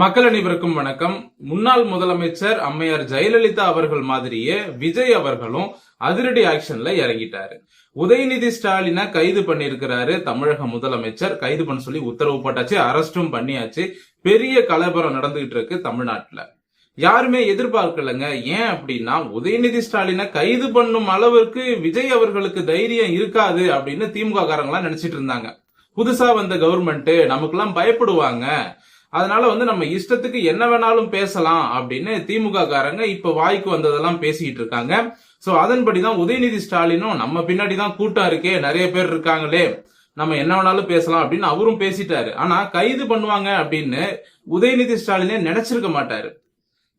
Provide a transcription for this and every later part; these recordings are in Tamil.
மக்கள் அனைவருக்கும் வணக்கம். முன்னாள் முதலமைச்சர் அம்மையார் ஜெயலலிதா அவர்கள் மாதிரியே விஜய் அவர்களும் அதிரடி ஆக்ஷன்ல இறங்கிட்டாரு. உதயநிதி ஸ்டாலினை கைது பண்ணிருக்கிறாரு தமிழக முதலமைச்சர். கைது பண்ண சொல்லி உத்தரவு போட்டாச்சு, அரெஸ்டும் பண்ணியாச்சு. பெரிய கலவரம் நடந்துகிட்டு இருக்கு தமிழ்நாட்டுல. யாருமே எதிர்பார்க்கலங்க. ஏன் அப்படின்னா, உதயநிதி ஸ்டாலினை கைது பண்ணும் அளவுக்கு விஜய் அவர்களுக்கு தைரியம் இருக்காது அப்படின்னு திமுக காரங்களாம் நினைச்சிட்டு இருந்தாங்க. புதுசா வந்த கவர்மெண்ட் நமக்கெல்லாம் பயப்படுவாங்க, அதனால நம்ம இஷ்டத்துக்கு என்ன வேணாலும் பேசலாம் அப்படின்னு திமுக காரங்க இப்ப வாய்க்கு வந்ததெல்லாம் பேசிட்டு இருக்காங்க. சோ அதன்படிதான் உதயநிதி ஸ்டாலினும் நம்ம பின்னாடிதான் கூட்டம் இருக்கே, நிறைய பேர் இருக்காங்களே, நம்ம என்ன வேணாலும் பேசலாம் அப்படின்னு அவரும் பேசிட்டாரு. ஆனா கைது பண்ணுவாங்க அப்படின்னு உதயநிதி ஸ்டாலினே நினைச்சிருக்க மாட்டாரு.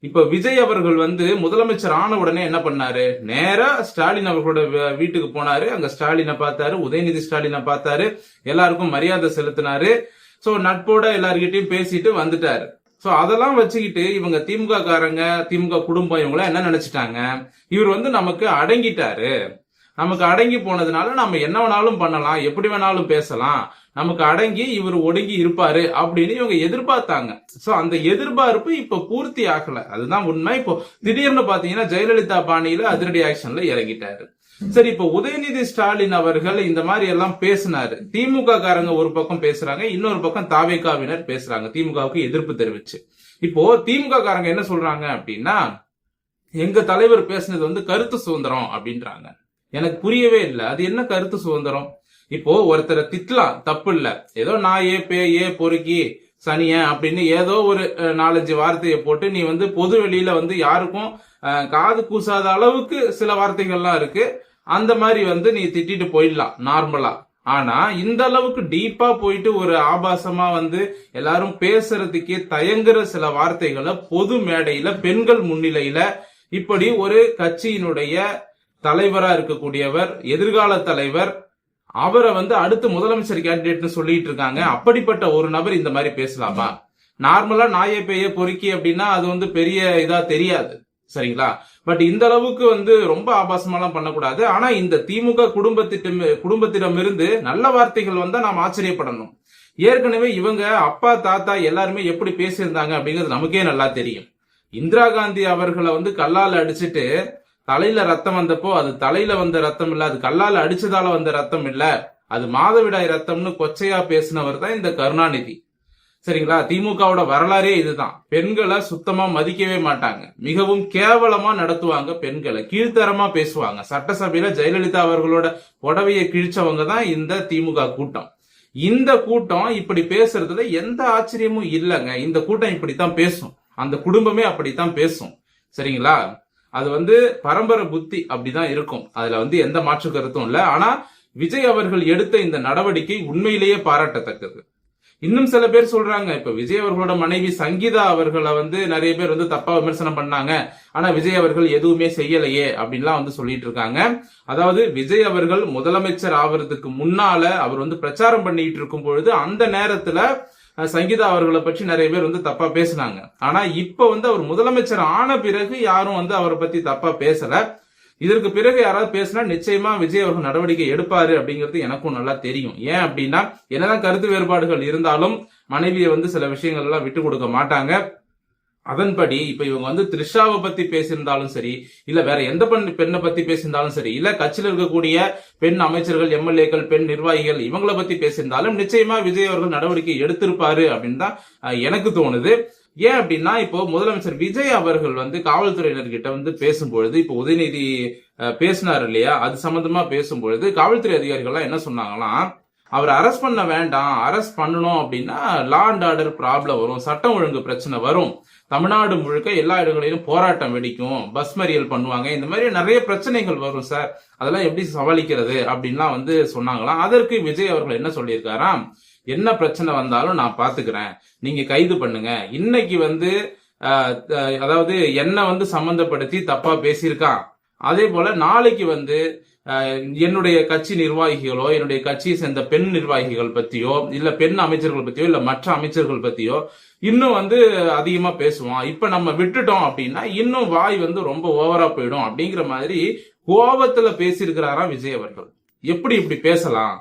இப்ப விஜய் அவர்கள் முதலமைச்சர் ஆன உடனே என்ன பண்ணாரு, நேரா ஸ்டாலின் அவர்களோட வீட்டுக்கு போனாரு. அங்க ஸ்டாலினை பார்த்தாரு, உதயநிதி ஸ்டாலினை பார்த்தாரு, எல்லாருக்கும் மரியாதை செலுத்தினாரு. சோ நட்போட எல்லார்கிட்டயும் பேசிட்டு வந்துட்டாரு. சோ அதெல்லாம் வச்சுக்கிட்டு இவங்க திமுக காரங்க, திமுக குடும்பம் இவங்க என்ன நினைச்சிட்டாங்க, இவர் நமக்கு அடங்கிட்டாரு, நமக்கு அடங்கி போனதுனால நம்ம என்ன வேணாலும் பண்ணலாம், எப்படி வேணாலும் பேசலாம், நமக்கு அடங்கி இவர் ஒடுங்கி இருப்பாரு அப்படின்னு இவங்க எதிர்பார்த்தாங்க. சோ அந்த எதிர்பார்ப்பு இப்ப பூர்த்தி ஆகல, அதுதான் உண்மை. இப்போ திடீர்னு பாத்தீங்கன்னா ஜெயலலிதா பாணியில அதிரடி ஆக்ஷன்ல இறங்கிட்டாரு. சரி, இப்ப உதயநிதி ஸ்டாலின் அவர்கள் இந்த மாதிரி எல்லாம் பேசினாரு. திமுக காரங்க ஒரு பக்கம் பேசுறாங்க, இன்னொரு பக்கம் தாவேகாவினர் பேசுறாங்க, திமுகவுக்கு எதிர்ப்பு தெரிவிச்சு. இப்போ திமுக காரங்க என்ன சொல்றாங்க அப்படின்னா, எங்க தலைவர் பேசினது கருத்து சுதந்திரம் அப்படின்றாங்க. எனக்கு புரியவே இல்லை, அது என்ன கருத்து சுதந்திரம்? இப்போ ஒருத்தரை திட்டலாம், தப்பு இல்ல, ஏதோ நாயே பேயே பொறுக்கி சனிய அப்படின்னு ஏதோ ஒரு 4-5 வார்த்தையை போட்டு நீ பொது வெளியில யாருக்கும் காது கூசாத அளவுக்கு சில வார்த்தைகள்லாம் இருக்கு, அந்த மாதிரி நீ திட்டிட்டு போயிடலாம் நார்மலா. ஆனா இந்த அளவுக்கு டீப்பா போயிட்டு ஒரு ஆபாசமா எல்லாரும் பேசுறதுக்கே தயங்குற சில வார்த்தைகளை பொது மேடையில பெண்கள் முன்னிலையில இப்படி ஒரு கட்சியினுடைய தலைவரா இருக்கக்கூடியவர், எதிர்கால தலைவர், அவரை அடுத்து முதலமைச்சர் கேண்டிடேட்னு சொல்லிட்டு இருக்காங்க. அப்படிப்பட்ட ஒரு நபர் இந்த மாதிரி பேசலாமா? நார்மலா நாயே பேய பொறுக்கி அப்படின்னா அது பெரிய இதா தெரியாது, சரிங்களா? பட் இந்த அளவுக்கு ரொம்ப ஆபாசமாலாம் பண்ணக்கூடாது. ஆனா இந்த திமுக குடும்பத்திடமிருந்து நல்ல வார்த்தைகள் வந்தா நாம் ஆச்சரியப்படணும். ஏற்கனவே இவங்க அப்பா தாத்தா எல்லாருமே எப்படி பேசியிருந்தாங்க அப்படிங்கிறது நமக்கே நல்லா தெரியும். இந்திரா காந்தி அவர்களை கல்லால அடிச்சுட்டு தலையில ரத்தம் வந்தப்போ அது தலையில வந்த ரத்தம் இல்ல, அது கல்லால அடிச்சதால வந்த ரத்தம் இல்ல, அது மாதவிடாய் ரத்தம்னு கொச்சையா பேசினவர் தான் இந்த கருணாநிதி, சரிங்களா? திமுகவோட வரலாறே இதுதான். பெண்களை சுத்தமா மதிக்கவே மாட்டாங்க, மிகவும் கேவலமா நடத்துவாங்க, பெண்களை கீழ்த்தரமா பேசுவாங்க. சட்டசபையில ஜெயலலிதா அவர்களோட புடவையை கிழிச்சவங்க தான் இந்த திமுக கூட்டம். இந்த கூட்டம் இப்படி பேசுறதுல எந்த ஆச்சரியமும் இல்லைங்க. இந்த கூட்டம் இப்படித்தான் பேசும், அந்த குடும்பமே அப்படித்தான் பேசும், சரிங்களா? அது பரம்பரை புத்தி அப்படிதான் இருக்கும், அதுல எந்த மாற்று கருத்தும் இல்ல. ஆனா விஜய் அவர்கள் எடுத்த இந்த நடவடிக்கை உண்மையிலேயே பாராட்டத்தக்கது. இன்னும் சில பேர் சொல்றாங்க, இப்ப விஜய் அவர்களோட மனைவி சங்கீதா அவர்களை நிறைய பேர் தப்பா விமர்சனம் பண்ணாங்க, ஆனா விஜய் அவர்கள் எதுவுமே செய்யலையே அப்படின்லாம் சொல்லிட்டு இருக்காங்க. அதாவது விஜய் அவர்கள் முதலமைச்சர் ஆவறதுக்கு முன்னால அவர் பிரச்சாரம் பண்ணிட்டு இருக்கும் பொழுது அந்த நேரத்துல சங்கீதா அவர்களை பற்றி நிறைய பேர் தப்பா பேசினாங்க. ஆனா இப்ப அவர் முதலமைச்சர் ஆன பிறகு யாரும் அவரை பத்தி தப்பா பேசல. இதற்கு பிறகு யாராவது பேசினா நிச்சயமா விஜய் அவர்கள் நடவடிக்கை எடுப்பாரு அப்படிங்கிறது எனக்கும் நல்லா தெரியும். ஏன் அப்படின்னா, என்னதான் கருத்து வேறுபாடுகள் இருந்தாலும் மனைவியை சில விஷயங்கள் எல்லாம் விட்டு கொடுக்க மாட்டாங்க. அதன்படி இப்ப இவங்க த்ரிஷாவை பத்தி பேசியிருந்தாலும் சரி, இல்ல வேற எந்த பெண்ணை பத்தி பேசியிருந்தாலும் சரி, இல்ல கட்சியில் இருக்கக்கூடிய பெண் அமைச்சர்கள், எம்எல்ஏக்கள், பெண் நிர்வாகிகள் இவங்களை பத்தி பேசியிருந்தாலும் நிச்சயமா விஜய் அவர்கள் நடவடிக்கை எடுத்திருப்பாரு அப்படின்னு தான் எனக்கு தோணுது. ஏன் அப்படின்னா, இப்போ முதலமைச்சர் விஜய் அவர்கள் காவல்துறையினர்கிட்ட பேசும்பொழுது, இப்போ உதயநிதி பேசினார் இல்லையா, அது சம்பந்தமா பேசும்பொழுது காவல்துறை அதிகாரிகள்லாம் என்ன சொன்னாங்களாம், அவர் அரெஸ்ட் பண்ண வேண்டாம், அரெஸ்ட் பண்ணணும் அப்படின்னா லா அண்ட் ஆர்டர் ப்ராப்ளம் வரும், சட்டம் ஒழுங்கு பிரச்சனை வரும், தமிழ்நாடு முழுக்க எல்லா இடங்களிலும் போராட்டம் வெடிக்கும், பஸ் மறியல் பண்ணுவாங்க, இந்த மாதிரி நிறைய பிரச்சனைகள் வரும் சார், அதெல்லாம் எப்படி சமாளிக்கிறது அப்படின்லாம் சொன்னாங்களாம். அதற்கு விஜய் அவர்கள் என்ன சொல்லியிருக்காராம், என்ன பிரச்சனை வந்தாலும் நான் பாத்துக்கிறேன், நீங்க கைது பண்ணுங்க. இன்னைக்கு அதாவது என்ன சம்பந்தப்படுத்தி தப்பா பேசியிருக்கான், அதே போல நாளைக்கு என்னுடைய கட்சி நிர்வாகிகளோ, என்னுடைய கட்சியை சேர்ந்த பெண் நிர்வாகிகள் பத்தியோ, இல்ல பெண் அமைச்சர்கள் பத்தியோ, இல்ல மற்ற அமைச்சர்கள் பத்தியோ இன்னும் அதிகமா பேசுவோம். இப்ப நம்ம விட்டுட்டோம் அப்படின்னா இன்னும் வாய் ரொம்ப ஓவரா போயிடும் அப்படிங்கிற மாதிரி கோபத்துல பேசியிருக்கிறாராம் விஜய் அவர்கள். எப்படி இப்படி பேசலாம்,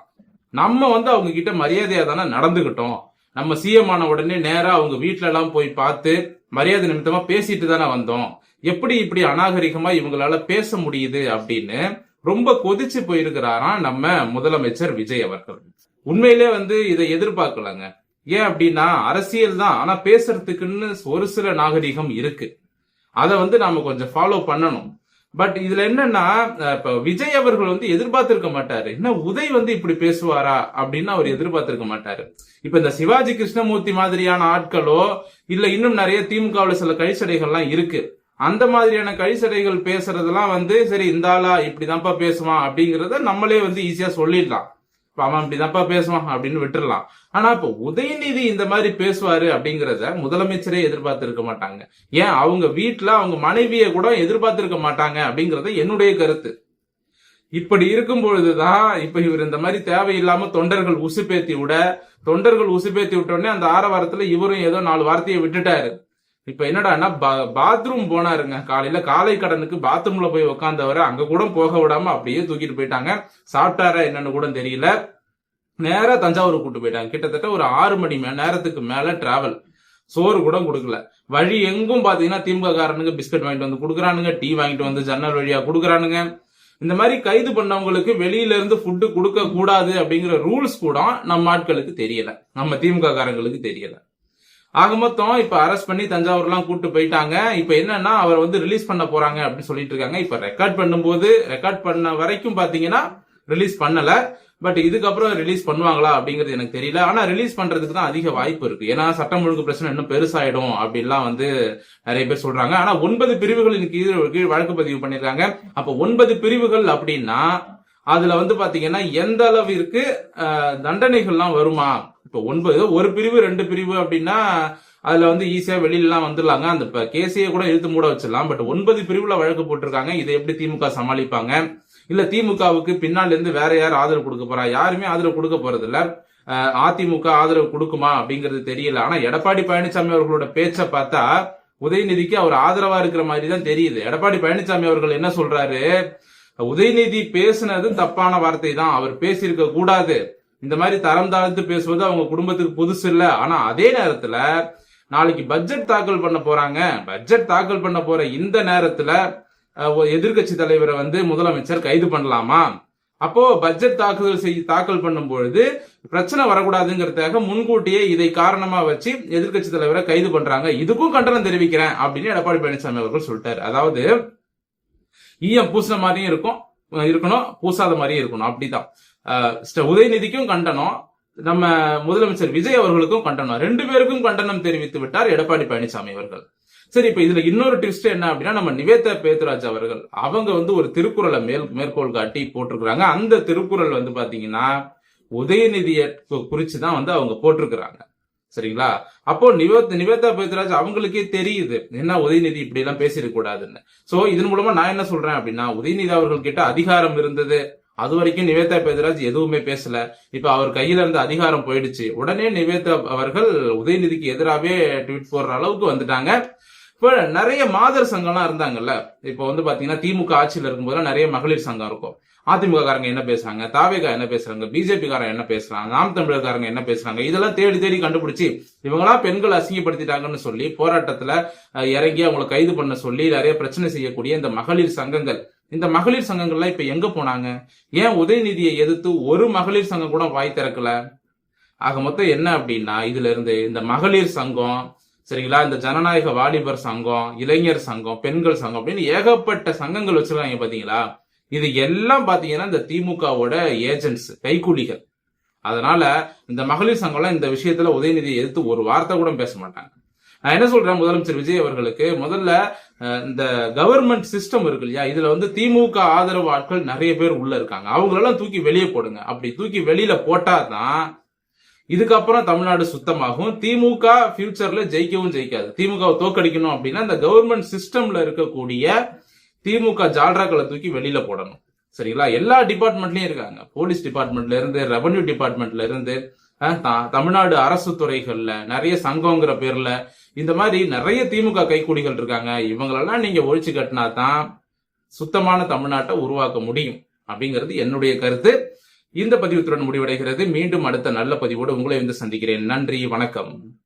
நம்ம அவங்க கிட்ட மரியாதையா தானே நடந்துகிட்டோம், நம்ம சிஎம் ஆன உடனே நேரா அவங்க வீட்டுல எல்லாம் போய் பார்த்து மரியாதை நிமித்தமா பேசிட்டு தானே வந்தோம், எப்படி இப்படி அநாகரிகமா இவங்களால பேச முடியுது அப்படின்னு ரொம்ப கொதிச்சு போயிருக்கிறாராம் நம்ம முதலமைச்சர் விஜய் அவர்கள். உண்மையிலே இதை எதிர்பார்க்கலங்க. ஏன் அப்படின்னா அரசியல் தான், ஆனா பேசுறதுக்குன்னு ஒரு சில நாகரிகம் இருக்கு. அதை நாம கொஞ்சம் ஃபாலோ பண்ணணும். பட் இதுல என்னன்னா, இப்ப விஜய் அவர்கள் எதிர்பார்த்திருக்க மாட்டாரு, என்ன உதய் இப்படி பேசுவாரா அப்படின்னு அவர் எதிர்பார்த்திருக்க மாட்டாரு. இப்ப இந்த சிவாஜி கிருஷ்ணமூர்த்தி மாதிரியான ஆட்களோ இல்ல இன்னும் நிறைய திமுகவுல சில கழிச்சடைகள்லாம் இருக்கு, அந்த மாதிரியான கழிச்சடைகள் பேசுறதெல்லாம் சரி இந்த ஆளா இப்படிதான்ப்பா பேசுவான் அப்படிங்கறத நம்மளே ஈஸியா சொல்லிடலாம், அவன் இப்படிதான்ப்பா பேசுவான் அப்படின்னு விட்டுறலாம். ஆனா இப்ப உதயநிதி இந்த மாதிரி பேசுவாரு அப்படிங்கறத முதலமைச்சரே எதிர்பார்த்திருக்க மாட்டாங்க. ஏன் அவங்க வீட்டுல அவங்க மனைவியை கூட எதிர்பார்த்திருக்க மாட்டாங்க அப்படிங்கறது என்னுடைய கருத்து. இப்படி இருக்கும் பொழுதுதான் இப்ப இவர் இந்த மாதிரி தேவையில்லாம தொண்டர்கள் உசுப்பேத்தி விட்டோடனே அந்த ஆரவாரத்துல இவரும் ஏதோ 4 வார்த்தையை விட்டுட்டாரு. இப்ப என்னடான்னா பாத்ரூம் போனாருங்க, காலை கடனுக்கு பாத்ரூம்ல போய் உக்காந்தவரை அங்க கூட போக விடாம அப்படியே தூக்கிட்டு போயிட்டாங்க. சாப்பிட்டாரா என்னன்னு கூட தெரியல. நேரா தஞ்சாவூர் கூட்டு போயிட்டாங்க. கிட்டத்தட்ட ஒரு 6 மணி நேரத்துக்கு மேல டிராவல். சோறு கூட கொடுக்கல. வழி எங்கும் பாத்தீங்கன்னா திமுக காரனுங்க பிஸ்கட் வாங்கிட்டு கொடுக்குறானுங்க, டீ வாங்கிட்டு ஜன்னல் வழியா கொடுக்குறானுங்க. இந்த மாதிரி கைது பண்ணவங்களுக்கு வெளியில இருந்து ஃபுட்டு கொடுக்க கூடாது அப்படிங்கிற ரூல்ஸ் கூட நம்ம ஆட்களுக்கு தெரியல, நம்ம திமுக காரங்களுக்கு தெரியல. ஆக மொத்தம் இப்ப அரெஸ்ட் பண்ணி தஞ்சாவூர்லாம் கூட்டு போயிட்டாங்க. இப்ப என்னன்னா அவர் ரிலீஸ் பண்ண போறாங்க அப்படின்னு சொல்லிட்டு இருக்காங்க. இப்ப ரெக்கார்ட் பண்ண வரைக்கும் பாத்தீங்கன்னா ரிலீஸ் பண்ணல. பட் இதுக்கப்புறம் ரிலீஸ் பண்ணுவாங்களா அப்படிங்கிறது எனக்கு தெரியல. ஆனா ரிலீஸ் பண்றதுக்கு தான் அதிக வாய்ப்பு இருக்கு. ஏன்னா சட்டம் ஒழுங்கு பிரச்சனை இன்னும் பெருசாயிடும் அப்படின்லாம் நிறைய பேர் சொல்றாங்க. ஆனா 9 பிரிவுகளின் கீழ் வழக்கு பதிவு பண்ணிருக்காங்க. அப்ப 9 பிரிவுகள் அப்படின்னா அதுல பாத்தீங்கன்னா எந்த அளவிற்கு தண்டனைகள்லாம் வருமா? இப்ப 9 ஒரு பிரிவு 2 பிரிவு அப்படின்னா அதுல ஈஸியா வெளியில எல்லாம் வந்துடலாங்க, அந்த கேஸையே கூட இழுத்து மூட வச்சிடலாம். பட் 9 பிரிவுல வழக்கு போட்டிருக்காங்க. இதை எப்படி திமுக சமாளிப்பாங்க? இல்ல திமுகவுக்கு பின்னால இருந்து வேற யார் ஆதரவு கொடுக்க போறா? யாருமே ஆதரவு கொடுக்க போறது இல்ல. அதிமுக ஆதரவு கொடுக்குமா அப்படிங்கிறது தெரியல. ஆனா எடப்பாடி பழனிசாமி அவர்களோட பேச்ச பார்த்தா உதயநிதிக்கு அவர் ஆதரவா இருக்கிற மாதிரி தான் தெரியுது. எடப்பாடி பழனிசாமி அவர்கள் என்ன சொல்றாரு, உதயநிதி பேசுனது தப்பான வார்த்தை தான், அவர் பேசியிருக்க கூடாது, இந்த மாதிரி தரம் தாழ்த்து பேசுவது அவங்க குடும்பத்துக்கு புதுசு இல்ல. ஆனா அதே நேரத்துல நாளைக்கு பட்ஜெட் தாக்கல் பண்ண போறாங்க. பட்ஜெட் தாக்கல் பண்ண போற இந்த நேரத்துல எதிர்கட்சி தலைவரை முதலமைச்சர் கைது பண்ணலாமா? அப்போ பட்ஜெட் தாக்கல் பண்ணும் பொழுது பிரச்சனை வரக்கூடாதுங்கிறதுக்காக முன்கூட்டியே இதை காரணமா வச்சு எதிர்கட்சி தலைவரை கைது பண்றாங்க. இதுக்கும் கண்டனம் தெரிவிக்கிறேன் அப்படின்னு எடப்பாடி பழனிசாமி அவர்கள் சொல்லிட்டாரு. அதாவது ஈயம் பூசின மாதிரியும் இருக்கணும், பூசாத மாதிரியும் இருக்கணும். அப்படிதான் உதயநிதிக்கும் கண்டனம், நம்ம முதலமைச்சர் விஜய் அவர்களுக்கும் கண்டனம், 2 பேருக்கும் கண்டனம் தெரிவித்து விட்டார் எடப்பாடி பழனிசாமி அவர்கள். சரி, இப்ப இதுல இன்னொரு ட்விஸ்ட் என்ன அப்படின்னா, நம்ம நிவேதா பேத்துராஜ் அவர்கள் அவங்க ஒரு திருக்குறளை மேற்கோள் காட்டி போட்டிருக்கிறாங்க. அந்த திருக்குறள் பாத்தீங்கன்னா உதயநிதியை குறிச்சுதான் அவங்க போட்டிருக்கிறாங்க. சரிங்களா? அப்போ நிவேதா பேத்துராஜ் அவங்களுக்கே தெரியுது என்ன உதயநிதி இப்படி எல்லாம் பேசிடக் கூடாதுன்னு. சோ இதன் மூலமா நான் என்ன சொல்றேன் அப்படின்னா, உதயநிதி அவர்கள் கிட்ட அதிகாரம் இருந்தது, அது வரைக்கும் நிவேதா பேத்துராஜ் எதுவுமே பேசல. இப்ப அவர் கையில இருந்து அதிகாரம் போயிடுச்சு, உடனே நிவேதா அவர்கள் உதயநிதிக்கு எதிராகவே ட்வீட் போடுற அளவுக்கு வந்துட்டாங்க. இப்ப நிறைய மாதர் சங்கம்லாம் இருந்தாங்கல்ல. இப்ப பாத்தீங்கன்னா திமுக ஆட்சியில இருக்கும்போது நிறைய மகளிர் சங்கம் இருக்கும். அதிமுக காரங்க என்ன பேசுறாங்க, தாவேகா என்ன பேசுறாங்க, பிஜேபி காரங்க என்ன பேசுறாங்க, நாம் தமிழர்காரங்க என்ன பேசுறாங்க, இதெல்லாம் தேடி கண்டுபிடிச்சு இவங்களா பெண்கள் அசிங்கப்படுத்திட்டாங்கன்னு சொல்லி போராட்டத்துல இறங்கி அவங்களை கைது பண்ண சொல்லி நிறைய பிரச்சனை செய்யக்கூடிய இந்த மகளிர் சங்கங்கள், இந்த மகளிர் சங்கங்கள்லாம் இப்ப எங்க போனாங்க? ஏன் உதயநிதியை எதிர்த்து ஒரு மகளிர் சங்கம் கூட வாய் திறக்கல? ஆக மொத்தம் என்ன அப்படின்னா, இதுல இருந்து இந்த மகளிர் சங்கம், சரிங்களா, இந்த ஜனநாயக வாலிபர் சங்கம், இளைஞர் சங்கம், பெண்கள் சங்கம் அப்படின்னு ஏகப்பட்ட சங்கங்கள் வச்சிருக்காங்க பாத்தீங்களா? இது எல்லாம் பாத்தீங்கன்னா இந்த திமுகவோட ஏஜென்ட்ஸ், கைக்கூலிகள். அதனால இந்த மகளிர் சங்கம்லாம் இந்த விஷயத்துல உதயநிதியை எதிர்த்து ஒரு வார்த்தை கூட பேச மாட்டாங்க. நான் என்ன சொல்றேன், முதலமைச்சர் விஜய் அவர்களுக்கு முதல்ல இந்த கவர்மெண்ட் சிஸ்டம் இருக்கு இல்லையா, இதுல திமுக ஆதரவு ஆட்கள் நிறைய பேர் உள்ள இருக்காங்க, அவங்களெல்லாம் தூக்கி வெளியே போடுங்க. அப்படி தூக்கி வெளியில போட்டாதான் இதுக்கப்புறம் தமிழ்நாடு சுத்தமாகும். திமுக ஃபியூச்சர்ல ஜெயிக்கவும் ஜெயிக்காது. திமுகவை தோக்கடிக்கணும் அப்படின்னா இந்த கவர்மெண்ட் சிஸ்டம்ல இருக்கக்கூடிய திமுக ஜால்ராக்களை தூக்கி வெளியில போடணும். சரிங்களா? எல்லா டிபார்ட்மெண்ட்லயும் இருக்காங்க, போலீஸ் டிபார்ட்மெண்ட்ல இருந்து, ரெவன்யூ டிபார்ட்மெண்ட்ல இருந்து, தமிழ்நாடு அரசு துறைகள்ல நிறைய சங்கங்கிற பேர்ல இந்த மாதிரி நிறைய திமுக கைக்கூலிகள் இருக்காங்க. இவங்களெல்லாம் நீங்க ஒழிச்சு கட்டினா தான் சுத்தமான தமிழ்நாட்டை உருவாக்க முடியும் அப்படிங்கிறது என்னுடைய கருத்து. இந்த பதிவுத்துடன் முடிவடைகிறது. மீண்டும் அடுத்த நல்ல பதிவோடு உங்களை வந்து சந்திக்கிறேன். நன்றி, வணக்கம்.